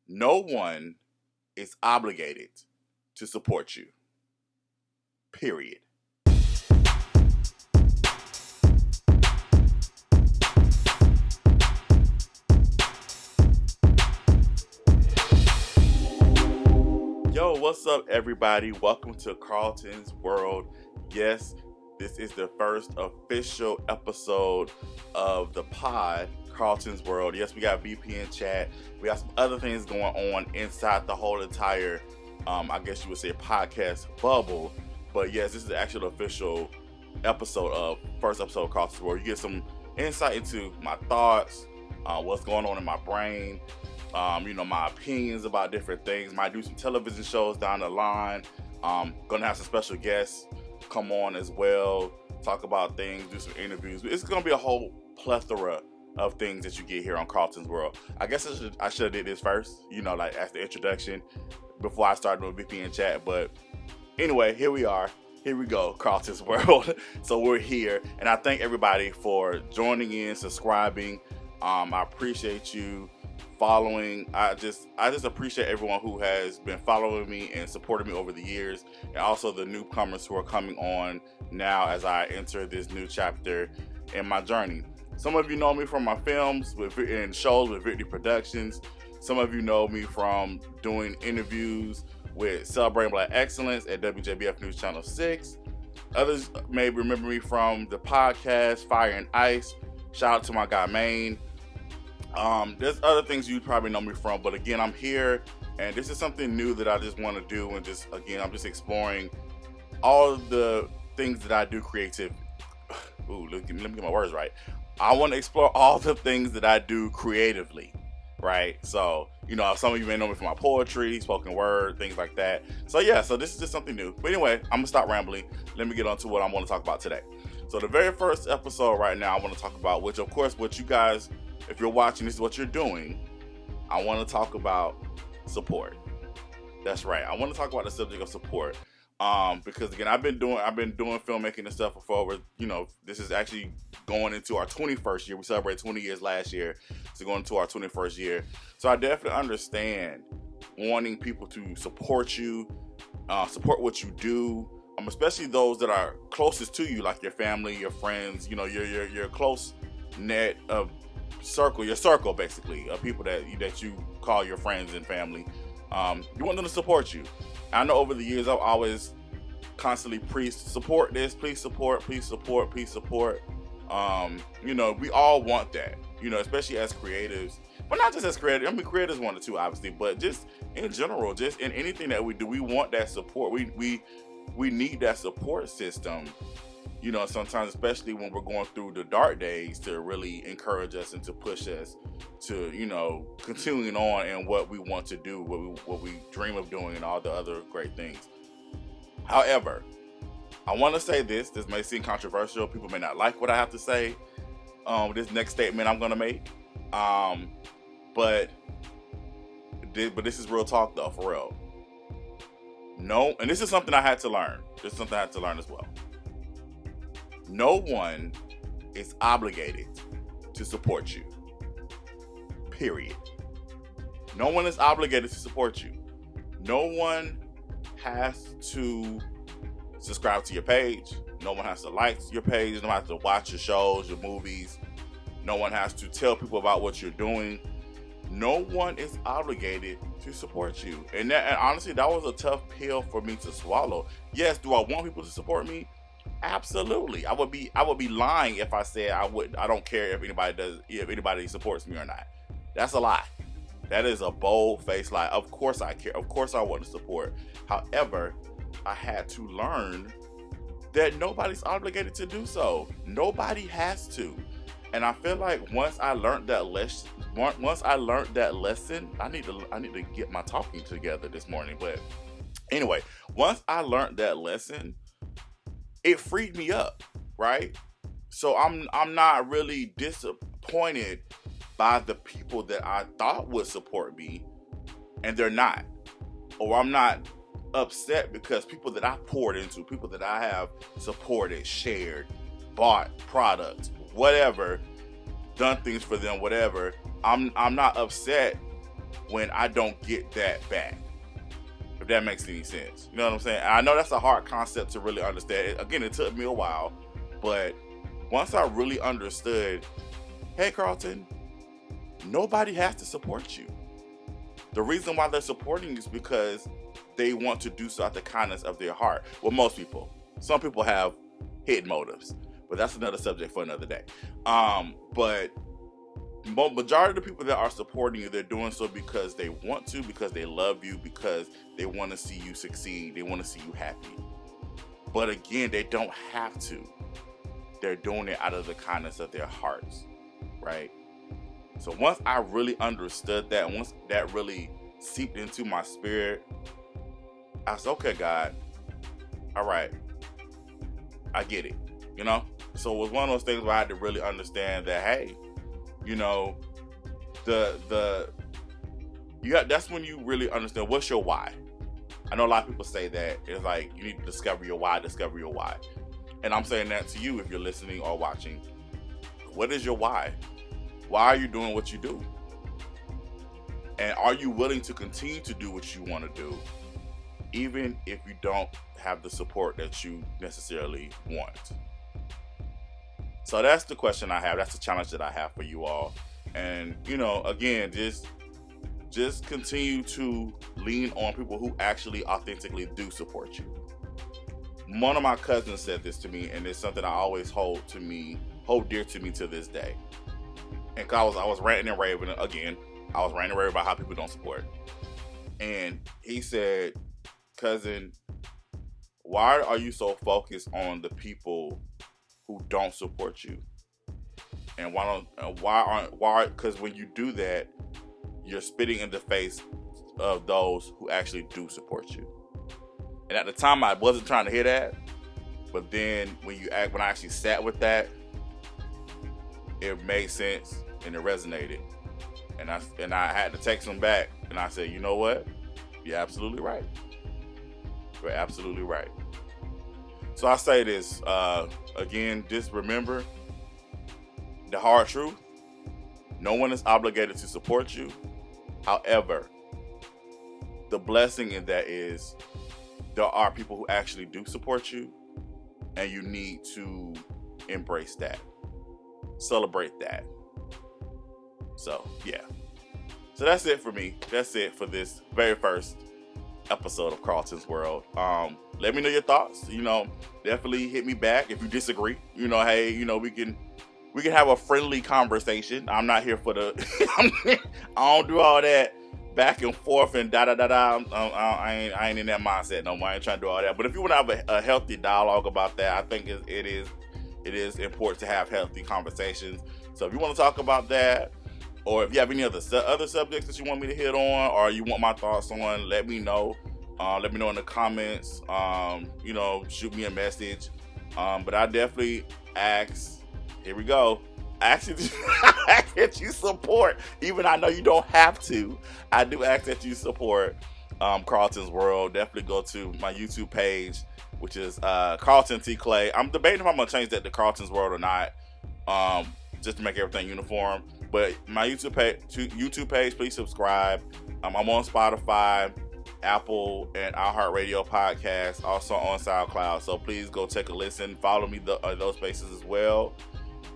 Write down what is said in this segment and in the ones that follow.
No one is obligated to support you. Period. Yo, what's up, everybody? Welcome to KARLTON'S World. Yes, this is the first official episode of the pod, KARLTON'S World. Yes, we got VPN chat. We got some other things going on inside the whole entire, I guess you would say, podcast bubble. But yes, this is the actual official first episode of KARLTON'S World. You get some insight into my thoughts, what's going on in my brain. My opinions about different things. Might do some television shows down the line. Gonna have some special guests come on as well, talk about things, do some interviews. It's gonna be a whole plethora of things that you get here on KARLTON'S World. I guess I should have did this first, as the introduction before I started doing VPN chat. But anyway, here we are. Here we go, KARLTON's World. So we're here, and I thank everybody for joining in, subscribing. I appreciate you following. I just appreciate everyone who has been following me and supporting me over the years, and also the newcomers who are coming on now as I enter this new chapter in my journey. Some of you know me from my films and shows with Victory Productions. Some of you know me from doing interviews with Celebrating Black Excellence at WJBF News Channel 6. Others may remember me from the podcast Fire and Ice. Shout out to my guy Maine. There's other things you probably know me from, but again, I'm here, and this is something new that I just want to do, and I'm just exploring all of the things that I do creative. Ooh, let me get my words right. I want to explore all the things that I do creatively, right? So, some of you may know me from my poetry, spoken word, things like that. So this is just something new. But anyway, I'm gonna stop rambling. Let me get on to what I want to talk about today. So the very first episode right now I want to talk about, which of course, what you guys, if you're watching, this is what you're doing. I want to talk about support. That's right. I want to talk about the subject of support. Because again, I've been doing filmmaking and stuff for over, this is actually going into our 21st year. We celebrated 20 years last year. So going into our 21st year. So I definitely understand wanting people to support you, support what you do. Especially those that are closest to you, like your family, your friends, your close net of your circle basically of people that you call your friends and family. You want them to support you. I know over the years I've always constantly preached, support this, please support. We all want that, especially as creatives, but not just as creatives. I mean, creators want it too, obviously, but just in general, just in anything that we do, we want that support. We need that support system, sometimes, especially when we're going through the dark days, to really encourage us and to push us to, continuing on in what we want to do, what we dream of doing, and all the other great things. However, I want to say this may seem controversial. People may not like what I have to say. This next statement I'm going to make. But this is real talk though, for real. No, and this is something I had to learn. This is something I had to learn as well. No one is obligated to support you. Period. No one is obligated to support you. No one has to subscribe to your page. No one has to like your page. No one has to watch your shows, your movies. No one has to tell people about what you're doing. No one is obligated to support you. And honestly, that was a tough pill for me to swallow. Yes, do I want people to support me? Absolutely. I would be lying if I said I don't care if anybody supports me or not. That's a lie. That is a bold-faced lie. Of course I care. Of course I want to support. However, I had to learn that nobody's obligated to do so. Nobody has to. And I feel like once I learned that lesson, I need to get my talking together this morning. But anyway, once I learned that lesson, it freed me up, right? So I'm not really disappointed by the people that I thought would support me, and they're not. Or I'm not upset because people that I poured into, people that I have supported, shared, bought products, whatever, done things for them, whatever, I'm not upset when I don't get that back. If that makes any sense. You know what I'm saying? I know that's a hard concept to really understand. Again, it took me a while, but once I really understood, hey, Carlton, nobody has to support you. The reason why they're supporting you is because they want to do so out of the kindness of their heart. Well, most people. Some people have hidden motives, but that's another subject for another day. But majority of the people that are supporting you, they're doing so because they want to, because they love you, because they want to see you succeed. They want to see you happy. But again, they don't have to. They're doing it out of the kindness of their hearts, right? So once I really understood that, once that really seeped into my spirit, I said, okay, God, all right, I get it, you know? So it was one of those things where I had to really understand that, hey, you know, that's when you really understand what's your why. I know a lot of people say that. It's like, you need to discover your why. And I'm saying that to you if you're listening or watching. What is your why? Why are you doing what you do? And are you willing to continue to do what you want to do, even if you don't have the support that you necessarily want? So that's the question I have. That's the challenge that I have for you all. And, you know, again, just continue to lean on people who actually authentically do support you. One of my cousins said this to me, and it's something I always hold dear to me to this day. And I was ranting and raving again. I was ranting and raving about how people don't support. And he said, cousin, why are you so focused on the people who don't support you? And because when you do that, you're spitting in the face of those who actually do support you. And at the time, I wasn't trying to hear that, but then when I actually sat with that, it made sense and it resonated. And I had to text him back, and I said, you know what? You're absolutely right. You're absolutely right. So I say this again. Just remember the hard truth. No one is obligated to support you. However, the blessing in that is there are people who actually do support you, and you need to embrace that, celebrate that. So yeah. So that's it for me. That's it for this very first episode of Carlton's World. Let me know your thoughts. You know, definitely hit me back if you disagree. You know, hey, you know, we can have a friendly conversation. I'm not here for I don't do all that back and forth and da-da-da-da. I ain't in that mindset no more. I ain't trying to do all that. But if you want to have a healthy dialogue about that, I think it is important to have healthy conversations. So if you want to talk about that, or if you have any other subjects that you want me to hit on, or you want my thoughts on, let me know. Let me know in the comments. You know, shoot me a message. But I definitely ask, here we go, ask that you support. Even I know you don't have to. I do ask that you support Carlton's World. Definitely go to my YouTube page, which is Carlton T. Clay. I'm debating if I'm going to change that to Carlton's World or not, just to make everything uniform. But my YouTube page, please subscribe. I'm on Spotify, Apple, and iHeartRadio podcast, also on SoundCloud. So please go take a listen. Follow me those places as well.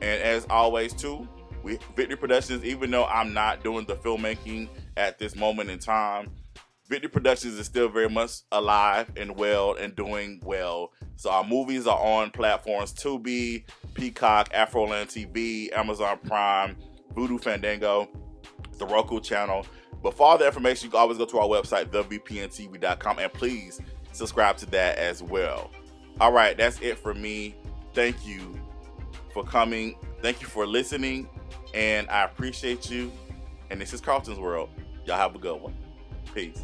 And as always, too, Victory Productions, even though I'm not doing the filmmaking at this moment in time, Victory Productions is still very much alive and well and doing well. So our movies are on platforms Tubi, Peacock, Afroland TV, Amazon Prime, Voodoo Fandango, the Roku channel. But for all the information, you can always go to our website, thevpntv.com, and please subscribe to that as well. All right, that's it for me. Thank you for coming. Thank you for listening, and I appreciate you. And this is Carlton's World. Y'all have a good one. Peace.